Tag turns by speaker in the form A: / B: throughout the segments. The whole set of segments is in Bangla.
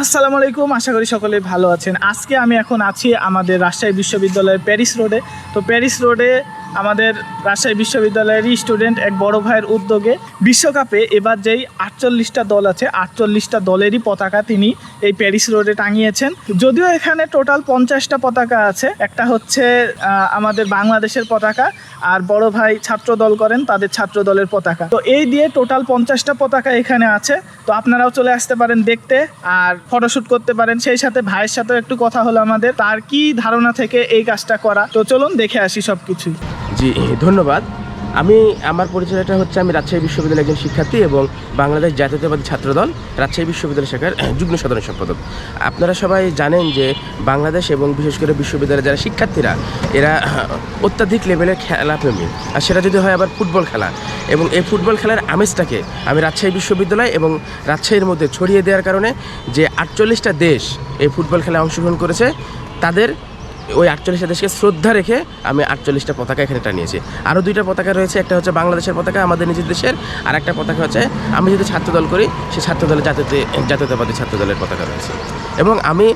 A: আসসালামু আলাইকুম, আশা করি সকলে ভালো আছেন। আজকে আমি এখন আছি আমাদের রাজশাহী বিশ্ববিদ্যালয়ের প্যারিস রোডে। তো প্যারিস রোডে আমাদের রাজশাহী বিশ্ববিদ্যালয়েরই স্টুডেন্ট এক বড় ভাইয়ের উদ্যোগে বিশ্বকাপে এবার যেই 48টা দল আছে 48টা দলেরই পতাকা তিনি এই প্যারিস রোডে টাঙিয়েছেন। যদিও এখানে টোটাল 50টা পতাকা আছে, একটা হচ্ছে আমাদের বাংলাদেশের পতাকা, আর বড় ভাই ছাত্র দল করেন, তাদের ছাত্র দলের পতাকা। তো এই দিয়ে টোটাল 50টা পতাকা এখানে আছে। তো আপনারাও চলে আসতে পারেন দেখতে আর ফটোশুট করতে পারেন। সেই সাথে ভাইয়ের সাথেও একটু কথা হলো আমাদের, তার কি ধারণা থেকে এই কাজটা করা। তো চলুন দেখে আসি সব কিছুই।
B: জি ধন্যবাদ। আমার পরিচয়টা হচ্ছে, আমি রাজশাহী বিশ্ববিদ্যালয়ের একজন শিক্ষার্থী এবং বাংলাদেশ জাতীয়তাবাদী ছাত্রদল রাজশাহী বিশ্ববিদ্যালয় শাখার যুগ্ম সাধারণ সম্পাদক। আপনারা সবাই জানেন যে বাংলাদেশ এবং বিশেষ করে বিশ্ববিদ্যালয়ের যারা শিক্ষার্থীরা, এরা অত্যাধিক লেভেলের খেলাপ্রেমী, আর সেটা যদি হয় আবার ফুটবল খেলা, এবং এই ফুটবল খেলার আমেজটাকে আমি রাজশাহী বিশ্ববিদ্যালয় এবং রাজশাহীর মধ্যে ছড়িয়ে দেওয়ার কারণে যে 48টা দেশ এই ফুটবল খেলায় অংশগ্রহণ করেছে, তাদের ওই 48টা দেশকে শ্রদ্ধা রেখে আমি 48টা পতাকা এখানে টানিয়েছি। আরও 2টা পতাকা রয়েছে, একটা হচ্ছে বাংলাদেশের পতাকা আমাদের নিজের দেশের, আর একটা পতাকা হচ্ছে আমি যদি ছাত্রদল করি সেই ছাত্রদলের জাতীয়তাবাদী ছাত্রদলের পতাকা রয়েছে। এবং আমি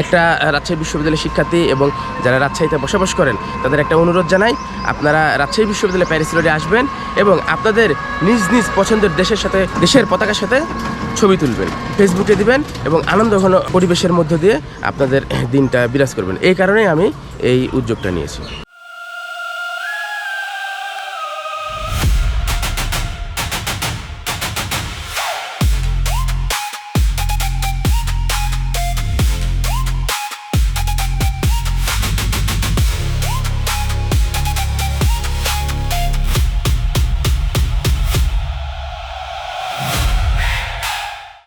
B: একটা রাজশাহী বিশ্ববিদ্যালয়ের শিক্ষার্থী এবং যারা রাজশাহীতে বসবাস করেন তাদের একটা অনুরোধ জানাই, আপনারা রাজশাহী বিশ্ববিদ্যালয় প্যারিস রোডে আসবেন এবং আপনাদের নিজ নিজ পছন্দের দেশের পতাকার সাথে ছবি তুলবেন, ফেসবুকে দিবেন এবং আনন্দঘন পরিবেশের মধ্য দিয়ে আপনাদের দিনটা বিরাজ করবেন। এই কারণেই আমি এই উদ্যোগটা নিয়েছি।